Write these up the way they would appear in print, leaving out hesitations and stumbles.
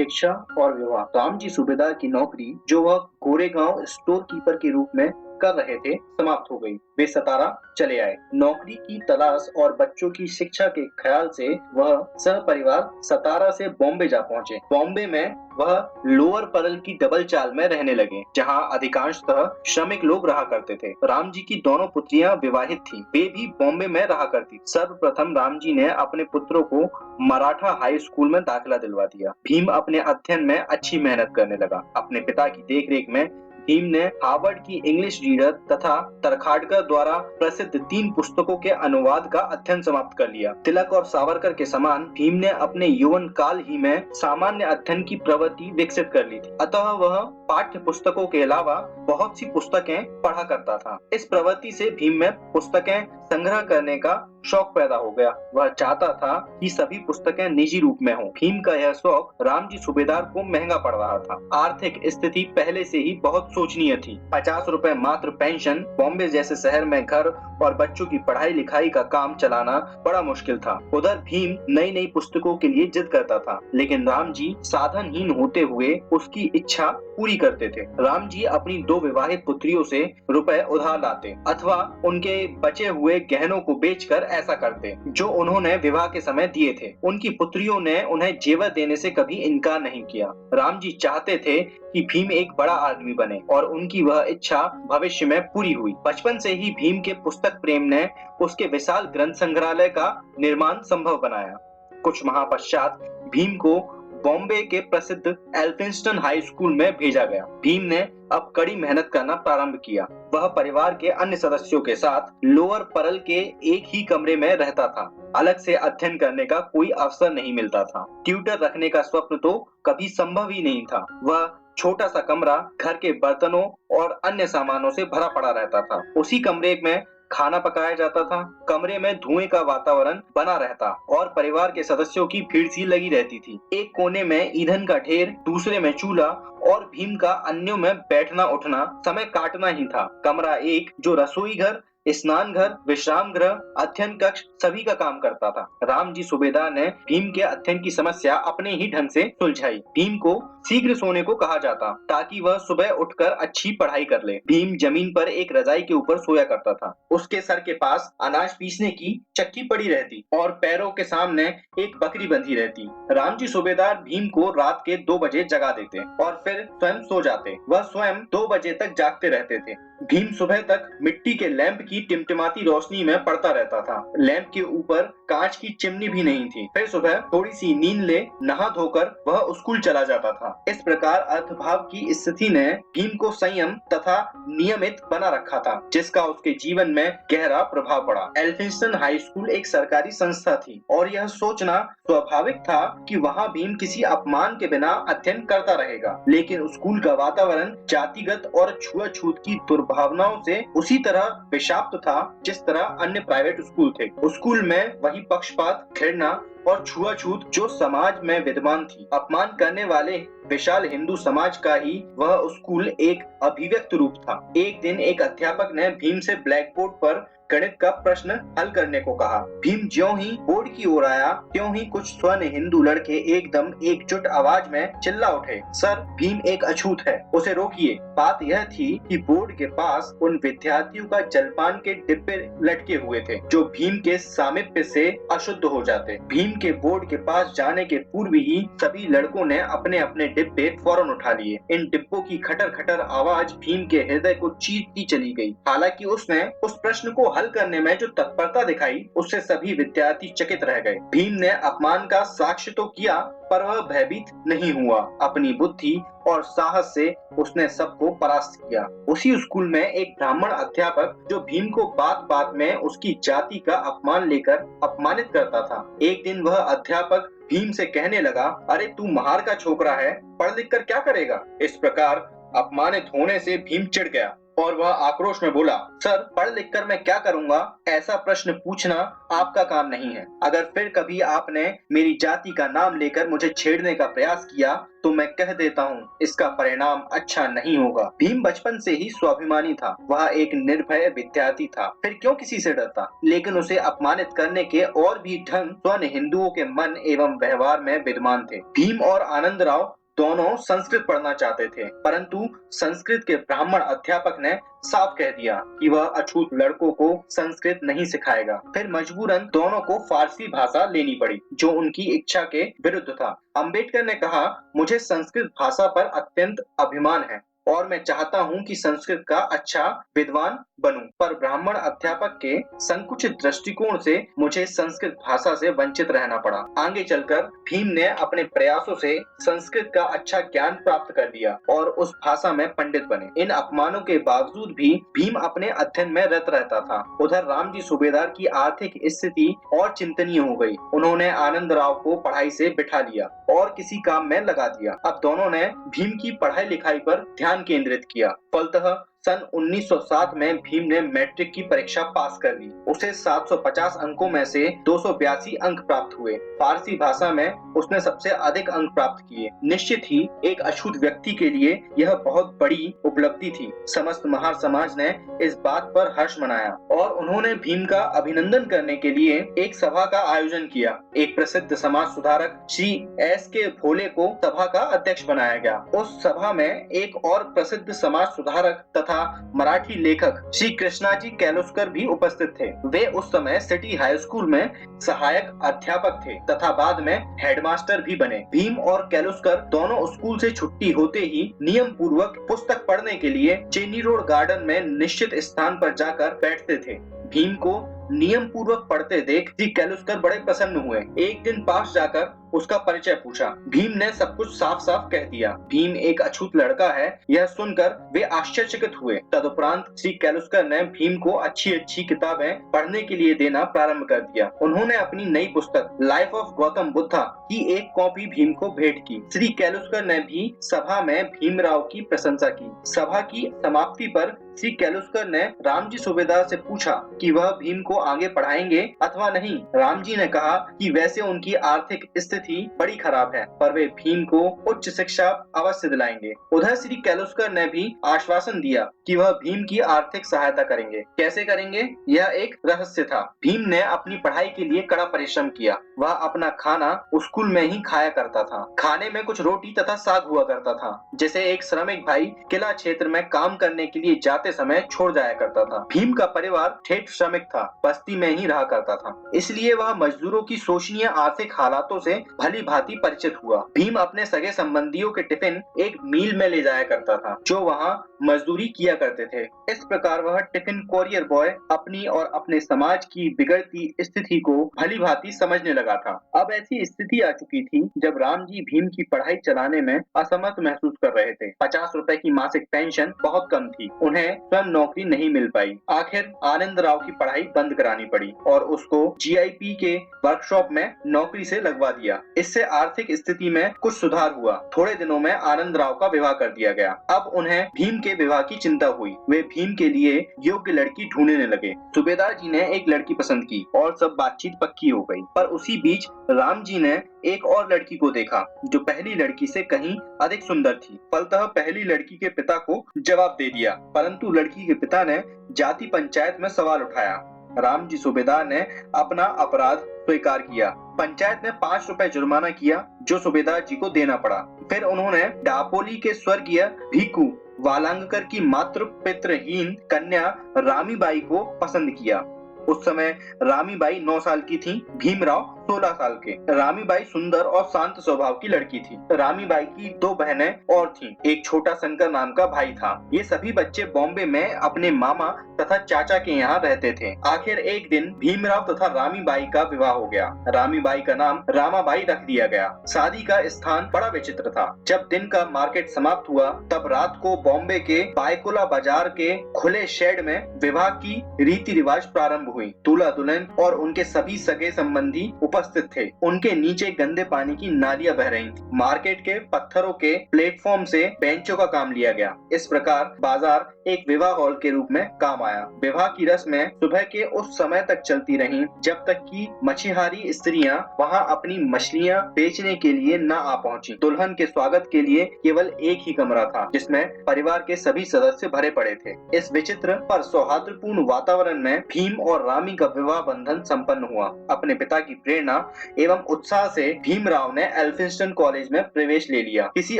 शिक्षा और विवाह। रामजी सूबेदार की नौकरी जो वह गोरेगांव स्टोर कीपर के रूप में कर रहे थे समाप्त हो गई। वे सतारा चले आए। नौकरी की तलाश और बच्चों की शिक्षा के ख्याल से वह सहपरिवार सतारा से बॉम्बे जा पहुंचे। बॉम्बे में वह लोअर परल की डबल चाल में रहने लगे, जहां अधिकांशतः श्रमिक लोग रहा करते थे। रामजी की दोनों पुत्रियां विवाहित थीं। वे भी बॉम्बे में रहा करती। सर्वप्रथम रामजी ने अपने पुत्रों को मराठा हाई स्कूल में दाखिला दिलवा दिया। भीम अपने अध्ययन में अच्छी मेहनत करने लगा। अपने पिता की देखरेख में भीम ने हार्वर्ड की इंग्लिश रीडर तथा तरखाटकर द्वारा प्रसिद्ध 3 पुस्तकों के अनुवाद का अध्ययन समाप्त कर लिया। तिलक और सावरकर के समान भीम ने अपने यौवन काल ही में सामान्य अध्ययन की प्रवृत्ति विकसित कर ली थी। अतः वह पाठ्य पुस्तकों के अलावा बहुत सी पुस्तकें पढ़ा करता था। इस प्रवृत्ति से भीम में पुस्तकें संग्रह करने का शौक पैदा हो गया। वह चाहता था कि सभी पुस्तकें निजी रूप में हों। भीम का यह शौक रामजी सूबेदार को महंगा पड़ रहा था। आर्थिक स्थिति पहले से ही बहुत शोचनीय थी। 50 रुपए मात्र पेंशन, बॉम्बे जैसे शहर में घर और बच्चों की पढ़ाई लिखाई का काम चलाना बड़ा मुश्किल था। उधर भीम नई नई पुस्तकों के लिए जिद करता था, लेकिन रामजी साधनहीन होते हुए उसकी इच्छा पूरी करते थे। रामजी अपनी 2 विवाहित पुत्रियों से रुपए उधार लाते अथवा उनके बचे हुए गहनों को बेचकर ऐसा करते जो उन्होंने विवाह के समय दिए थे। उनकी पुत्रियों ने उन्हें जेवर देने से कभी इनकार नहीं किया। रामजी चाहते थे कि भीम एक बड़ा आदमी बने और उनकी वह इच्छा भविष्य में पूरी हुई। बचपन से ही भीम के पुस्तक प्रेम ने उसके विशाल ग्रंथ संग्रहालय का निर्माण संभव बनाया। कुछ माह पश्चात भीम को बॉम्बे के प्रसिद्ध एल्फिंस्टन हाई स्कूल में भेजा गया। भीम ने अब कड़ी मेहनत करना प्रारंभ किया। वह परिवार के अन्य सदस्यों के साथ लोअर परल के एक ही कमरे में रहता था। अलग से अध्ययन करने का कोई अवसर नहीं मिलता था। ट्यूटर रखने का स्वप्न तो कभी संभव ही नहीं था। वह छोटा सा कमरा घर के बर्तनों और अन्य सामानों से भरा पड़ा रहता था। उसी कमरे में खाना पकाया जाता था। कमरे में धुएं का वातावरण बना रहता और परिवार के सदस्यों की भीड़ सी लगी रहती थी। एक कोने में ईंधन का ढेर, दूसरे में चूल्हा और भीम का अन्यों में बैठना उठना, समय काटना ही था। कमरा एक जो रसोई घर, स्नान घर, विश्राम गृह, अध्ययन कक्ष सभी का काम करता था। रामजी सूबेदार ने भीम के अध्ययन की समस्या अपने ही ढंग से सुलझाई। भीम को शीघ्र सोने को कहा जाता ताकि वह सुबह उठकर अच्छी पढ़ाई कर ले। भीम जमीन पर एक रजाई के ऊपर सोया करता था। उसके सर के पास अनाज पीसने की चक्की पड़ी रहती और पैरों के सामने एक बकरी बंधी रहती। रामजी सूबेदार भीम को रात के 2 बजे जगा देते और फिर स्वयं सो जाते। वह स्वयं 2 बजे तक जागते रहते थे। भीम सुबह तक मिट्टी के लैंप की टिमटिमाती रोशनी में पड़ता रहता था। लैंप के ऊपर कांच की चिमनी भी नहीं थी। फिर सुबह थोड़ी सी नींद ले नहा धोकर वह स्कूल चला जाता था। इस प्रकार अर्थभाव की स्थिति ने भीम को संयम तथा नियमित बना रखा था, जिसका उसके जीवन में गहरा प्रभाव पड़ा। एल्फिंस्टन हाई स्कूल एक सरकारी संस्था थी और यह सोचना स्वाभाविक था कि वहां भीम किसी अपमान के बिना अध्ययन करता रहेगा। लेकिन स्कूल का वातावरण जातिगत और छुआछूत की दुर्भावनाओं से उसी तरह विषाक्त था जिस तरह अन्य प्राइवेट स्कूल थे। स्कूल में वही पक्षपात, घृणा और छुआछूत जो समाज में विद्यमान थी। अपमान करने वाले विशाल हिंदू समाज का ही वह स्कूल एक अभिव्यक्त रूप था। एक दिन एक अध्यापक ने भीम से ब्लैक बोर्ड पर गणित का प्रश्न हल करने को कहा। भीम ज्यों ही बोर्ड की ओर आया त्यों ही कुछ स्वर्ण हिंदू लड़के एकदम एकजुट आवाज में चिल्ला उठे, सर भीम एक अछूत है, उसे रोकिए। बात यह थी कि बोर्ड के पास उन विद्यार्थियों का जलपान के डिब्बे लटके हुए थे जो भीम के सामीप्य से अशुद्ध हो जाते। भीम के बोर्ड के पास जाने के पूर्व ही सभी लड़कों ने अपने अपने डिब्बे फौरन उठा लिए। इन डिब्बों की खटर खटर आवाज भीम के हृदय को चीरती चली गई। हालांकि उसने उस प्रश्न को हल करने में जो तत्परता दिखाई उससे सभी विद्यार्थी चकित रह गए। भीम ने अपमान का साक्ष्य तो किया पर वह भयभीत नहीं हुआ। अपनी बुद्धि और साहस से उसने सबको परास्त किया। उसी स्कूल में एक ब्राह्मण अध्यापक जो भीम को बात बात में उसकी जाति का अपमान लेकर अपमानित करता था। एक दिन वह अध्यापक भीम से कहने लगा, अरे तू महार का छोकरा है, पढ़ लिख कर क्या करेगा। इस प्रकार अपमानित होने से भीम चिढ़ गया और वह आक्रोश में बोला, सर, पढ़ लिख कर मैं क्या करूंगा? ऐसा प्रश्न पूछना आपका काम नहीं है। अगर फिर कभी आपने मेरी जाति का नाम लेकर मुझे छेड़ने का प्रयास किया तो मैं कह देता हूँ, इसका परिणाम अच्छा नहीं होगा। भीम बचपन से ही स्वाभिमानी था। वह एक निर्भय विद्यार्थी था। फिर क्यों किसी से डरता? लेकिन उसे अपमानित करने के और भी ढंग स्वयं हिंदुओं के मन एवं व्यवहार में विद्यमान थे। भीम और आनंदराव दोनों संस्कृत पढ़ना चाहते थे, परंतु संस्कृत के ब्राह्मण अध्यापक ने साफ कह दिया कि वह अछूत लड़कों को संस्कृत नहीं सिखाएगा। फिर मजबूरन दोनों को फारसी भाषा लेनी पड़ी, जो उनकी इच्छा के विरुद्ध था। अंबेडकर ने कहा, मुझे संस्कृत भाषा पर अत्यंत अभिमान है और मैं चाहता हूं कि संस्कृत का अच्छा विद्वान बनूं, पर ब्राह्मण अध्यापक के संकुचित दृष्टिकोण से मुझे संस्कृत भाषा से वंचित रहना पड़ा। आगे चलकर भीम ने अपने प्रयासों से संस्कृत का अच्छा ज्ञान प्राप्त कर लिया और उस भाषा में पंडित बने। इन अपमानों के बावजूद भी भीम अपने अध्ययन में रत रहता था। उधर रामजी सूबेदार की आर्थिक स्थिति और चिंतनीय हो गई। उन्होंने आनंदराव को पढ़ाई से बिठा लिया और किसी काम में लगा दिया। अब दोनों ने भीम की पढ़ाई लिखाई पर ध्यान केंद्रित किया। फलतः सन 1907 में भीम ने मैट्रिक की परीक्षा पास कर ली। उसे 750 अंकों में से 282 अंक प्राप्त हुए। फारसी भाषा में उसने सबसे अधिक अंक प्राप्त किए। निश्चित ही एक अछूत व्यक्ति के लिए यह बहुत बड़ी उपलब्धि थी। समस्त महार समाज ने इस बात पर हर्ष मनाया और उन्होंने भीम का अभिनंदन करने के लिए एक सभा का आयोजन किया। एक प्रसिद्ध समाज सुधारक श्री एस के भोले को सभा का अध्यक्ष बनाया गया। उस सभा में एक और प्रसिद्ध समाज सुधारक तथा मराठी लेखक श्री कृष्णाजी कैलुस्कर भी उपस्थित थे। वे उस समय सिटी हाई स्कूल में सहायक अध्यापक थे तथा बाद में हेडमास्टर भी बने। भीम और कैलुस्कर दोनों स्कूल से छुट्टी होते ही नियम पूर्वक पुस्तक पढ़ने के लिए चेनी रोड गार्डन में निश्चित स्थान पर जाकर बैठते थे। भीम को नियम पूर्वक पढ़ते देख श्री कैलुस्कर बड़े प्रसन्न हुए। एक दिन पास जाकर उसका परिचय पूछा। भीम ने सब कुछ साफ साफ कह दिया। भीम एक अछूत लड़का है, यह सुनकर वे आश्चर्यचकित हुए। तदुपरांत श्री कैलुस्कर ने भीम को अच्छी अच्छी किताबें पढ़ने के लिए देना प्रारंभ कर दिया। उन्होंने अपनी नई पुस्तक लाइफ ऑफ गौतम बुद्धा की एक कॉपी भीम को भेंट की। श्री कैलुस्कर ने भी सभा में भीमराव की प्रशंसा की। सभा की समाप्ति पर श्री कैलुस्कर ने रामजी सूबेदार से पूछा कि वह भीम को आगे पढ़ाएंगे अथवा नहीं। रामजी ने कहा कि वैसे उनकी आर्थिक स्थिति बड़ी खराब है, पर वे भीम को उच्च शिक्षा अवश्य दिलाएंगे। उधर श्री कैलुस्कर ने भी आश्वासन दिया कि वह भीम की आर्थिक सहायता करेंगे। कैसे करेंगे, यह एक रहस्य था। भीम ने अपनी पढ़ाई के लिए कड़ा परिश्रम किया। वह अपना खाना स्कूल में ही खाया करता था। खाने में कुछ रोटी तथा साग हुआ करता था, जैसे एक श्रमिक भाई किला क्षेत्र में काम करने के लिए जाते समय छोड़ जाया करता था। भीम का परिवार ठेठ श्रमिक था, बस्ती में ही रहा करता था, इसलिए वह मजदूरों की शोचनीय आर्थिक हालातों से भली भांति परिचित हुआ। भीम अपने सगे संबंधियों के टिफिन एक मील में ले जाया करता था, जो वहाँ मजदूरी किया करते थे। इस प्रकार वह टिफिन कोरियर बॉय अपनी और अपने समाज की बिगड़ती स्थिति को भली भांति समझने लगा था। अब ऐसी स्थिति आ चुकी थी जब रामजी भीम की पढ़ाई चलाने में असमर्थ महसूस कर रहे थे। 50 रुपए की मासिक पेंशन बहुत कम थी। उन्हें स्वयं नौकरी नहीं मिल पाई। आखिर आनंदराव की पढ़ाई बंद करानी पड़ी और उसको जीआईपी के वर्कशॉप में नौकरी से लगवा दिया। इससे आर्थिक स्थिति में कुछ सुधार हुआ। थोड़े दिनों में आनंदराव का विवाह कर दिया गया। अब उन्हें भीम के विवाह की चिंता हुई। वे भीम के लिए योग्य लड़की ढूंढने लगे। सूबेदार जी ने एक लड़की पसंद की और सब बातचीत पक्की हो गई। पर उसी बीच राम जी ने एक और लड़की को देखा जो पहली लड़की से कहीं अधिक सुंदर थी। फलतः पहली लड़की के पिता को जवाब दे दिया, परंतु लड़की के पिता ने जाति पंचायत में सवाल उठाया। रामजी सूबेदार ने अपना अपराध स्वीकार किया। पंचायत ने 5 रुपए जुर्माना किया, जो सूबेदार जी को देना पड़ा। फिर उन्होंने डापोली के स्वर्गीय भीकू वालांगकर की मातृ पितृहीन कन्या रामीबाई को पसंद किया। उस समय रामीबाई 9 साल की थी, भीमराव 16 साल के। रामीबाई सुंदर और शांत स्वभाव की लड़की थी। रामीबाई की 2 बहनें और थीं। एक छोटा शंकर नाम का भाई था। ये सभी बच्चे बॉम्बे में अपने मामा तथा चाचा के यहाँ रहते थे। आखिर एक दिन भीमराव तथा रामीबाई का विवाह हो गया। रामीबाई का नाम रामाबाई रख दिया गया। शादी का स्थान बड़ा विचित्र था। जब दिन का मार्केट समाप्त हुआ, तब रात को बॉम्बे के पायकुला बाजार के खुले शेड में विवाह की रीति रिवाज प्रारंभ हुई। दूल्हा दुल्हन और उनके सभी सगे संबंधी उपस्थित उपस्थित थे। उनके नीचे गंदे पानी की नालियां बह रही थी। मार्केट के पत्थरों के प्लेटफॉर्म से बेंचों का काम लिया गया। इस प्रकार बाजार एक विवाह हॉल के रूप में काम आया। विवाह की रस्में सुबह के उस समय तक चलती रहीं जब तक कि मछिहारी स्त्रियां वहां अपनी मछलियां बेचने के लिए न आ पहुंची। दुल्हन के स्वागत के लिए केवल एक ही कमरा था जिसमें परिवार के सभी सदस्य भरे पड़े थे। इस विचित्र पर सौहार्दपूर्ण वातावरण में भीम और रामी का विवाह बंधन संपन्न हुआ। अपने पिता की प्रेरणा एवं उत्साह से भीमराव ने एल्फिंस्टन कॉलेज में प्रवेश ले लिया। किसी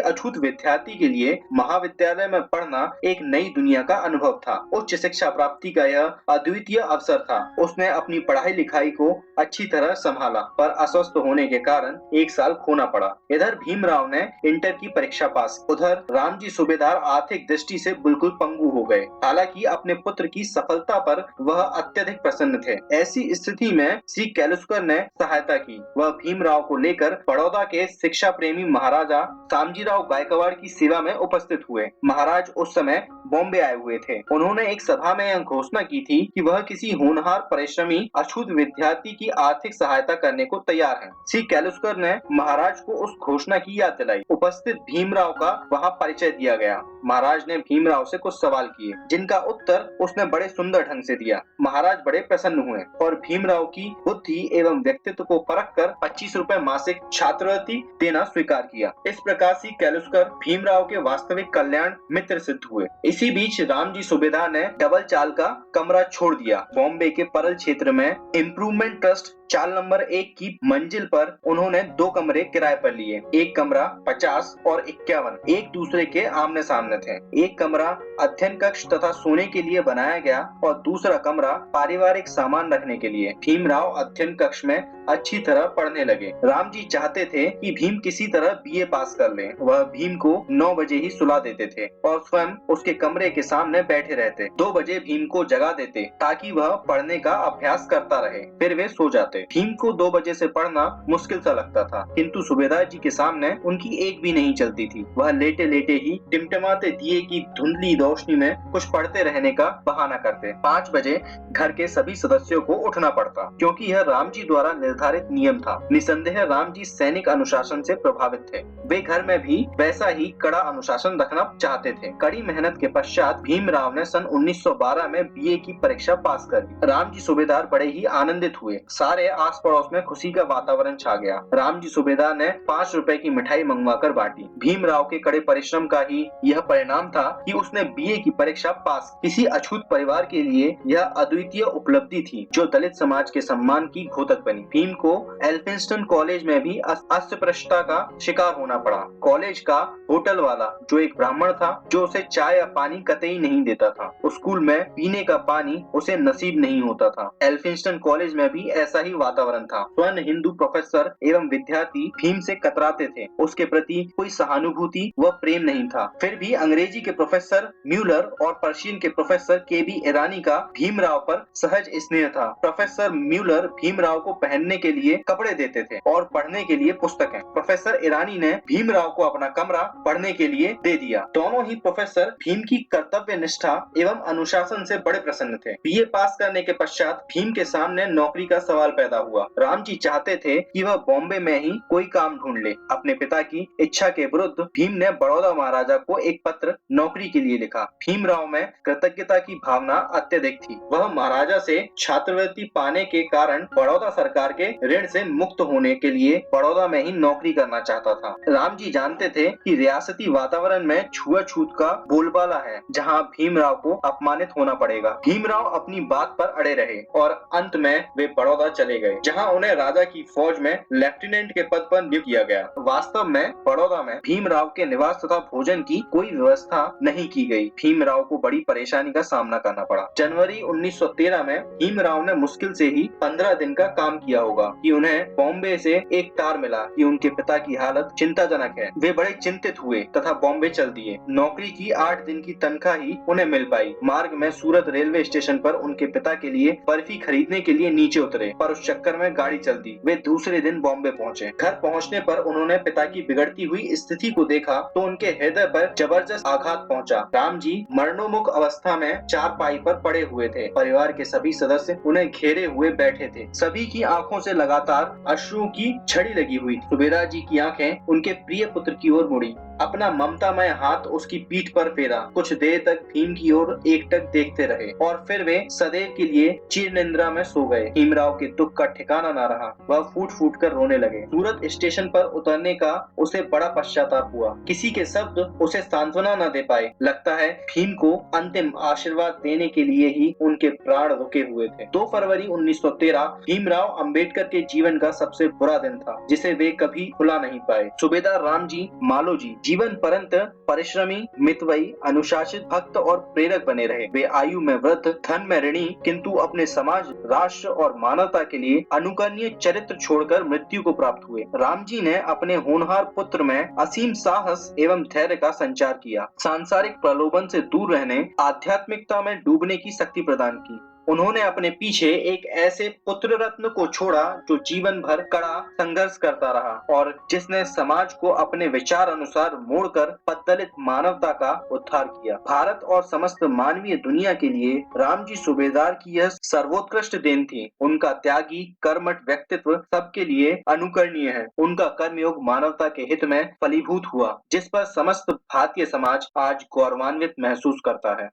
अछूत विद्यार्थी के लिए महाविद्यालय में पढ़ना एक नई दुनिया का अनुभव था। उच्च शिक्षा प्राप्ति का यह अद्वितीय अवसर था। उसने अपनी पढ़ाई लिखाई को अच्छी तरह संभाला, पर अस्वस्थ होने के कारण एक साल खोना पड़ा। इधर भीमराव ने इंटर की परीक्षा पास, उधर रामजी सूबेदार आर्थिक दृष्टि से बिल्कुल पंगु हो गए। हालांकि अपने पुत्र की सफलता पर वह अत्यधिक प्रसन्न थे। ऐसी स्थिति में श्री कैलुस्कर ने सहायता की। वह भीमराव को लेकर बड़ौदा के शिक्षा प्रेमी महाराजा शामजीराव गायकवाड़ की सेवा में उपस्थित हुए। महाराज उस समय बॉम्बे आए हुए थे। उन्होंने एक सभा में यह घोषणा की थी कि वह किसी होनहार परिश्रमी अछूत विद्यार्थी की आर्थिक सहायता करने को तैयार हैं। श्री कैलुस्कर ने महाराज को उस घोषणा की याद दिलाई। उपस्थित भीमराव का वहां परिचय दिया गया। महाराज ने भीमराव से कुछ सवाल किए जिनका उत्तर उसने बड़े सुंदर ढंग से दिया। महाराज बड़े प्रसन्न हुए और भीमराव की बुद्धि एवं व्यक्तित्व को परखकर 25 रुपए मासिक छात्रवृत्ति देना स्वीकार किया। इस प्रकार से कैलुस्कर भीमराव के वास्तविक कल्याण मित्र सिद्ध हुए। इसी बीच रामजी सूबेदार ने डबल चाल का कमरा छोड़ दिया। बॉम्बे के परल क्षेत्र में इम्प्रूवमेंट ट्रस्ट चाल नंबर 1 की मंजिल पर उन्होंने 2 कमरे किराए पर लिए। एक कमरा 50 और 51 एक दूसरे के आमने सामने थे। एक कमरा अध्ययन कक्ष तथा सोने के लिए बनाया गया और दूसरा कमरा पारिवारिक सामान रखने के लिए। भीमराव अध्ययन कक्ष में अच्छी तरह पढ़ने लगे। रामजी चाहते थे कि भीम किसी तरह बीए पास कर ले। वह भीम को 9 बजे ही सुला देते थे और स्वयं उसके कमरे के सामने बैठे रहते। 2 बजे भीम को जगा देते ताकि वह पढ़ने का अभ्यास करता रहे। फिर वे सो जाते। भीम को 2 बजे से पढ़ना मुश्किल सा लगता था, किंतु सूबेदार जी के सामने उनकी एक भी नहीं चलती थी। वह लेटे लेटे ही टिमटिमाते दिए की धुंधली रोशनी में कुछ पढ़ते रहने का बहाना करते। 5 बजे घर के सभी सदस्यों को उठना पड़ता, क्योंकि यह रामजी द्वारा निर्धारित नियम था। निसंदेह रामजी सैनिक अनुशासन से प्रभावित थे। वे घर में भी वैसा ही कड़ा अनुशासन रखना चाहते थे। कड़ी मेहनत के पश्चात भीमराव ने सन 1912 में बीए की परीक्षा पास कर ली। रामजी सूबेदार बड़े ही आनंदित हुए। सारे आस पड़ोस में खुशी का वातावरण छा गया। रामजी सूबेदार ने 5 रुपए की मिठाई मंगवाकर बांटी। भीमराव के कड़े परिश्रम का ही यह परिणाम था कि उसने बीए की परीक्षा पास। किसी अछूत परिवार के लिए यह अद्वितीय उपलब्धि थी जो दलित समाज के सम्मान की घोतक बनी। भीम को एल्फिंस्टन कॉलेज में भी अस्पृश्यता का शिकार होना पड़ा। कॉलेज का होटल वाला, जो एक ब्राह्मण था, जो उसे चाय या पानी कतई नहीं देता था। स्कूल में पीने का पानी उसे नसीब नहीं होता था। एल्फिंस्टन कॉलेज में भी ऐसा ही वातावरण था। स्वर्ण हिंदू प्रोफेसर एवं विद्यार्थी भीम से कतराते थे। उसके प्रति कोई सहानुभूति व प्रेम नहीं था। फिर भी अंग्रेजी के प्रोफेसर म्यूलर और पर्शियन के प्रोफेसर केबी ईरानी का भीमराव पर सहज स्नेह था। प्रोफेसर म्यूलर भीमराव को पहनने के लिए कपड़े देते थे और पढ़ने के लिए पुस्तकें। प्रोफेसर ईरानी ने भीमराव को अपना कमरा पढ़ने के लिए दे दिया। दोनों ही प्रोफेसर भीम की कर्तव्य निष्ठा एवं अनुशासन से बड़े प्रसन्न थे। बीए पास करने के पश्चात भीम के सामने नौकरी का सवाल पैदा हुआ। रामजी चाहते थे कि वह बॉम्बे में ही कोई काम ढूंढ ले। अपने पिता की इच्छा के विरुद्ध भीम ने बड़ौदा महाराजा को एक पत्र नौकरी के लिए लिखा। भीमराव में कृतज्ञता की भावना अत्यधिक थी। वह महाराजा से छात्रवृत्ति पाने के कारण बड़ौदा सरकार के ऋण से मुक्त होने के लिए बड़ौदा में ही नौकरी करना चाहता था। रामजी जानते थे कि रियासती वातावरण में छुआछूत का बोलबाला है, जहां भीमराव को अपमानित होना पड़ेगा। भीमराव अपनी बात पर अड़े रहे और अंत में वे बड़ौदा चले गए, जहां उन्हें राजा की फौज में लेफ्टिनेंट के पद पर नियुक्त किया गया। वास्तव में बड़ौदा में भीमराव के निवास तथा भोजन की कोई व्यवस्था नहीं की गई। भीमराव को बड़ी परेशानी का सामना करना पड़ा। जनवरी 1913 में भीमराव ने मुश्किल से ही 15 दिन का काम किया होगा कि उन्हें बॉम्बे से एक तार मिला कि उनके पिता की हालत चिंताजनक है। वे बड़े चिंतित हुए तथा बॉम्बे चल दिए। नौकरी की 8 दिन की तनख्वाह ही उन्हें मिल पाई। मार्ग में सूरत रेलवे स्टेशन पर उनके पिता के लिए बर्फी खरीदने के लिए नीचे उतरे, पर उस चक्कर में गाड़ी चल दी। वे दूसरे दिन बॉम्बे पहुंचे। घर पहुंचने पर उन्होंने पिता की बिगड़ती हुई स्थिति को देखा तो उनके हृदय पर जबरदस्त जबरदस्त आघात पहुंचा। राम जी मरणोन्मुख अवस्था में चारपाई पर पड़े हुए थे। परिवार के सभी सदस्य उन्हें घेरे हुए बैठे थे। सभी की आंखों से लगातार अश्रुओं की झड़ी लगी हुई थी। सूबेदार जी की आंखें उनके प्रिय पुत्र की ओर मुड़ी। अपना ममतामय हाथ उसकी पीठ पर फेरा। कुछ देर तक भीम की ओर एकटक देखते रहे और फिर वे सदैव के लिए चिर निद्रा में सो गए। भीमराव के दुख का ठिकाना न रहा। वह फूट फूट कर रोने लगे। सूरत स्टेशन पर उतरने का उसे बड़ा पश्चाताप हुआ। किसी के शब्द उसे सांत्वना न दे पाए। लगता है भीम को अंतिम आशीर्वाद देने के लिए ही उनके प्राण रुके हुए थे। 2 फरवरी 1913 भीमराव अंबेडकर के जीवन का सबसे बुरा दिन था, जिसे वे कभी भुला नहीं पाए। सूबेदार रामजी मालोजी जीवन पर्यंत परिश्रमी, मितव्ययी, अनुशासित, भक्त और प्रेरक बने रहे। वे आयु में वृद्ध, धन में ऋणी, किंतु अपने समाज, राष्ट्र और मानवता के लिए अनुकरणीय चरित्र छोड़कर मृत्यु को प्राप्त हुए। रामजी ने अपने होनहार पुत्र में असीम साहस एवं धैर्य का संचार किया। सांसारिक प्रलोभन से दूर रहने, आध्यात्मिकता में डूबने की शक्ति प्रदान की। उन्होंने अपने पीछे एक ऐसे पुत्र रत्न को छोड़ा जो जीवन भर कड़ा संघर्ष करता रहा और जिसने समाज को अपने विचार अनुसार मोड़कर पद्दलित मानवता का उद्धार किया। भारत और समस्त मानवीय दुनिया के लिए रामजी सूबेदार की यह सर्वोत्कृष्ट देन थी। उनका त्यागी, कर्मठ व्यक्तित्व सबके लिए अनुकरणीय है। उनका कर्मयोग मानवता के हित में फलीभूत हुआ, जिस पर समस्त भारतीय समाज आज गौरवान्वित महसूस करता है।